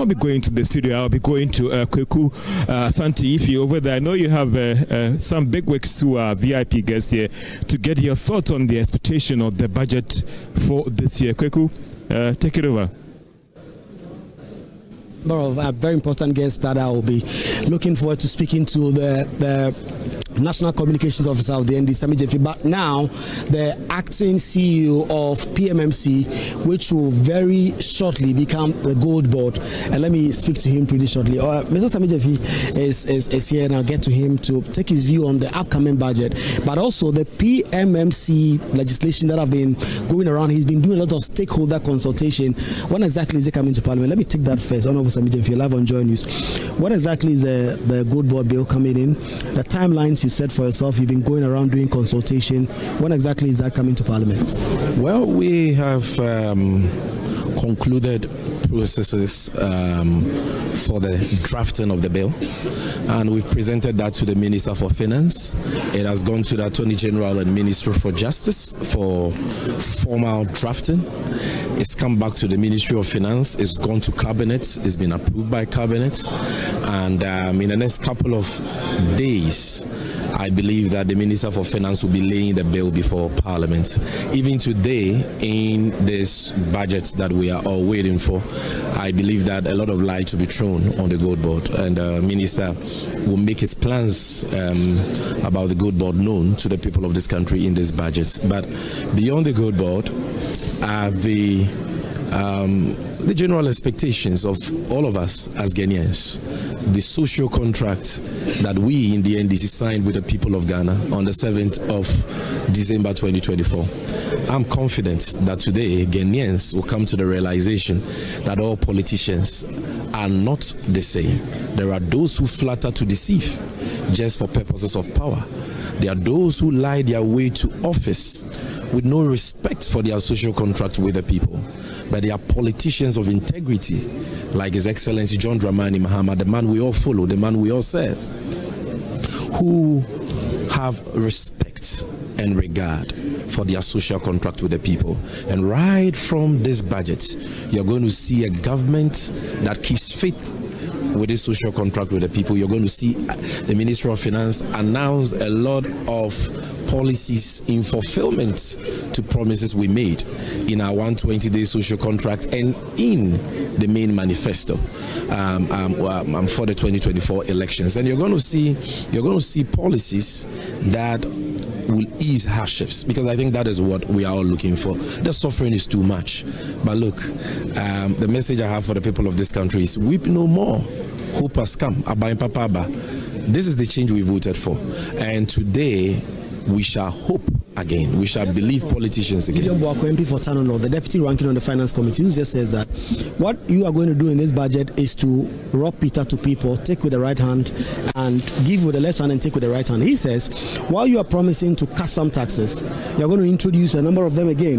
not be going to the studio. I'll be going to Kweku Santi Ifi over there. I know you have some bigwigs who are VIP guests here to get your thoughts on the expectation of the budget for this year. Kweku, take it over. A very important guest that I will be looking forward to speaking to the National Communications Officer of the ND, Sammy Gyamfi, but now the acting CEO of PMMC, which will very shortly become the Gold Board. And let me speak to him pretty shortly. Mr. Sammy Gyamfi is here, and I'll get to him to take his view on the upcoming budget, but also the PMMC legislation that have been going around. He's been doing a lot of stakeholder consultation. When exactly is it coming to Parliament? Let me take that first. Honorable Sammy Gyamfi, live on Joy News. What exactly is the Gold Board bill coming in? The timelines you said for yourself, you've been going around doing consultation. When exactly is that coming to Parliament? Well, we have concluded processes for the drafting of the bill, and we've presented that to the Minister for Finance. It has gone to the Attorney General and Minister for Justice for formal drafting. It's come back to the Ministry of Finance. It's gone to Cabinet. It's been approved by Cabinet, and in the next couple of days, I believe that the Minister for Finance will be laying the bill before Parliament. Even today, in this budget that we are all waiting for, I believe that a lot of light will be thrown on the Gold Board, and the Minister will make his plans about the Gold Board known to the people of this country in this budget. But beyond the Gold Board, the general expectations of all of us as Ghanaians, the social contract that we in the NDC signed with the people of Ghana on the 7th of December 2024. I'm confident that today Ghanaians will come to the realization that all politicians are not the same. There are those who flatter to deceive just for purposes of power. There are those who lie their way to office with no respect for their social contract with the people. But they are politicians of integrity, like His Excellency John Dramani Mahama, the man we all follow, the man we all serve, who have respect and regard for their social contract with the people. And right from this budget, you're going to see a government that keeps faith with this social contract with the people. You're going to see the Ministry of Finance announce a lot of policies in fulfillment to promises we made in our 120-day social contract and in the main manifesto for the 2024 elections. And you're going to see policies that will ease hardships, because I think that is what we are all looking for. The suffering is too much. But look, the message I have for the people of this country is weep no more. Hope has come. This is the change we voted for. And today, we shall hope again. We shall believe politicians again. MP for Tanono, the deputy ranking on the finance committee, who just says that what you are going to do in this budget is to rob Peter to people, take with the right hand and give with the left hand and take with the right hand. He says, while you are promising to cut some taxes, you're going to introduce a number of them again.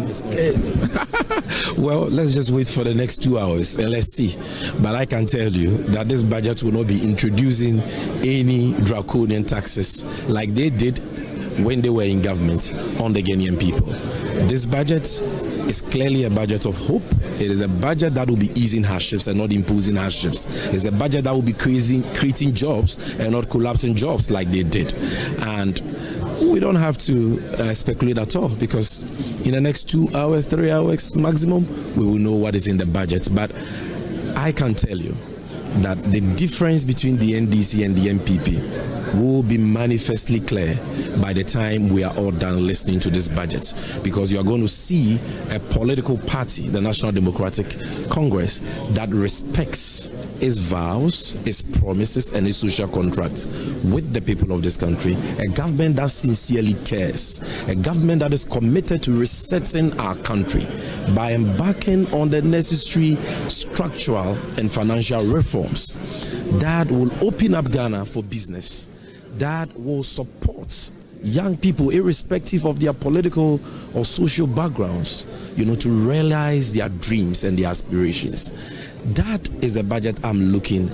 Well, let's just wait for the next 2 hours and let's see. But I can tell you that this budget will not be introducing any draconian taxes like they did when they were in government on the Ghanaian people. This budget is clearly a budget of hope. It is a budget that will be easing hardships and not imposing hardships. It's a budget that will be creating jobs and not collapsing jobs like they did. And we don't have to speculate at all, because in the next 2 hours, 3 hours maximum, we will know what is in the budget. But I can tell you that the difference between the NDC and the MPP will be manifestly clear by the time we are all done listening to this budget, because you are going to see a political party, the National Democratic Congress, that respects its vows, its promises, and its social contracts with the people of this country. A government that sincerely cares, a government that is committed to resetting our country by embarking on the necessary structural and financial reforms that will open up Ghana for business, that will support young people, irrespective of their political or social backgrounds, to realize their dreams and their aspirations. That is a budget I'm looking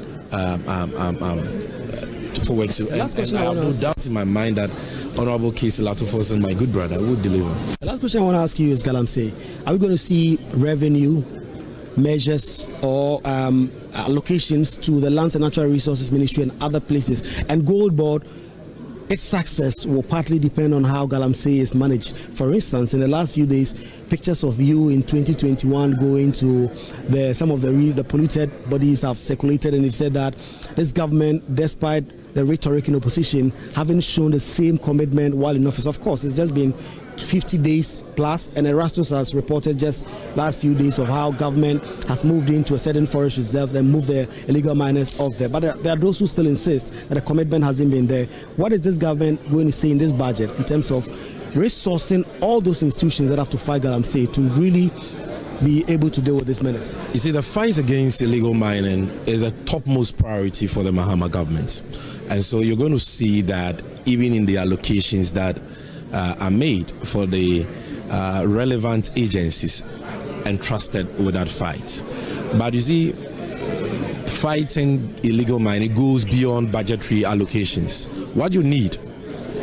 forward to. And I have no doubt in my mind that Honorable Casey Latufos, my good brother, would deliver. The last question I want to ask you is, Galamsey, are we going to see revenue measures or allocations to the Lands and Natural Resources Ministry and other places. And Gold Board, its success will partly depend on how Galamsey is managed. For instance, in the last few days, pictures of you in 2021 going to some of the polluted bodies have circulated, and it said that this government, despite the rhetoric in opposition, haven't shown the same commitment while in office. Of course, it's just been 50 days plus, and Erastus has reported just last few days of how government has moved into a certain forest reserve, then moved the illegal miners off there. But there are those who still insist that the commitment hasn't been there. What is this government going to say in this budget in terms of resourcing all those institutions that have to fight Galamsey to really be able to deal with this menace? You see, the fight against illegal mining is a topmost priority for the Mahama government. And so you're going to see that even in the allocations that are made for the relevant agencies entrusted with that fight. But you see, fighting illegal mining goes beyond budgetary allocations. What you need,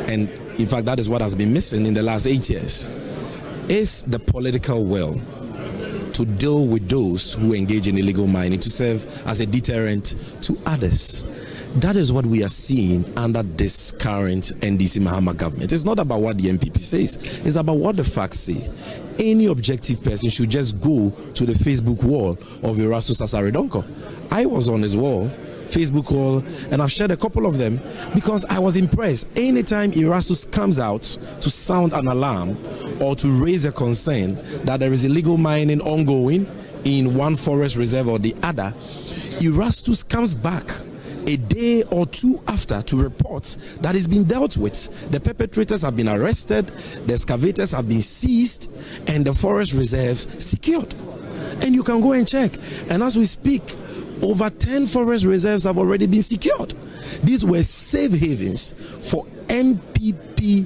and in fact that is what has been missing in the last 8 years, is the political will to deal with those who engage in illegal mining, to serve as a deterrent to others. That is what we are seeing under this current NDC Mahama government. It's not about what the MPP says, it's about what the facts say. Any objective person should just go to the Facebook wall of Erastus Asaridonko. I was on his wall, Facebook wall, and I've shared a couple of them because I was impressed. Anytime Erastus comes out to sound an alarm or to raise a concern that there is illegal mining ongoing in one forest reserve or the other, Erastus comes back a day or two after to report that it's been dealt with. The perpetrators have been arrested, the excavators have been seized, and the forest reserves secured. And you can go and check. And as we speak, over 10 forest reserves have already been secured. These were safe havens for MPP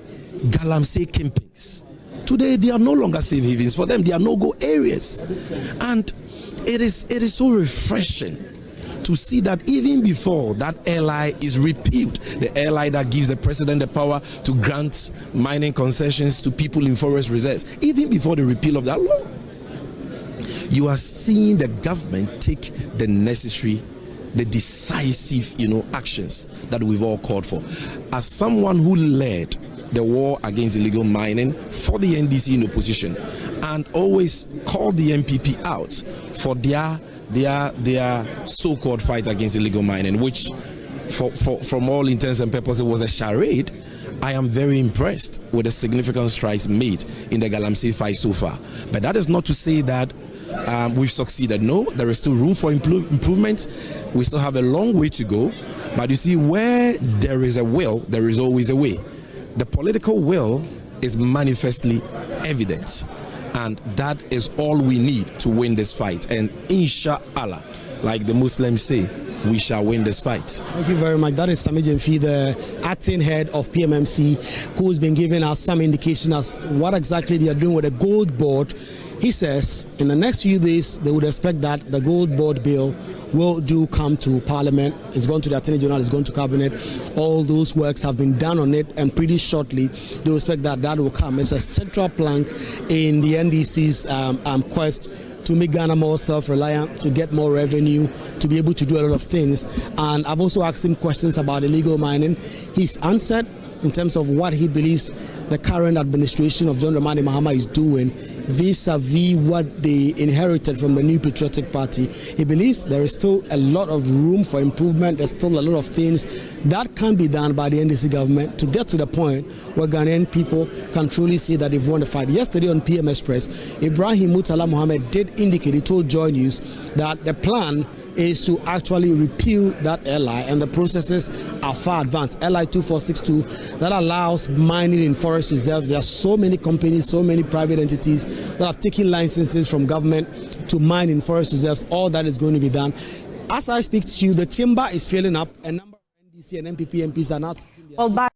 Galamsey kingpins. Today, they are no longer safe havens for them. They are no-go areas. And it is so refreshing to see that even before that LI is repealed, the LI that gives the president the power to grant mining concessions to people in forest reserves, even before the repeal of that law, you are seeing the government take the necessary, the decisive, actions that we've all called for. As someone who led the war against illegal mining for the NDC in opposition and always called the MPP out for their so-called fight against illegal mining, which from all intents and purposes was a charade, I am very impressed with the significant strides made in the Galamsey fight so far. But that is not to say that we've succeeded. No, there is still room for improvement. We still have a long way to go. But you see, where there is a will, there is always a way. The political will is manifestly evident. And that is all we need to win this fight. And inshallah, like the Muslims say, we shall win this fight. Thank you very much. That is Sammy Gyamfi, the acting head of PMMC, who's been giving us some indication as what exactly they are doing with the Gold Board. He says in the next few days, they would expect that the Gold Board bill will come to Parliament. It's gone to the Attorney General, it's gone to Cabinet. All those works have been done on it, and pretty shortly they expect that will come. It's a central plank in the NDC's quest to make Ghana more self-reliant, to get more revenue, to be able to do a lot of things. And I've also asked him questions about illegal mining. He's answered in terms of what he believes the current administration of John Dramani Mahama is doing vis-a-vis what they inherited from the New Patriotic Party. He believes there is still a lot of room for improvement. There's still a lot of things that can be done by the NDC government to get to the point where Ghanaian people can truly see that they've won the fight. Yesterday on PM Express, Ibrahim Murtala Mohammed did indicate, he told Joy News, that the plan is to actually repeal that LI, and the processes are far advanced. LI 2462 that allows mining in forest reserves. There are so many companies, so many private entities that have taken licenses from government to mine in forest reserves. All that is going to be done. As I speak to you, the chamber is filling up. A number of NDC and MPP MPs are now taking their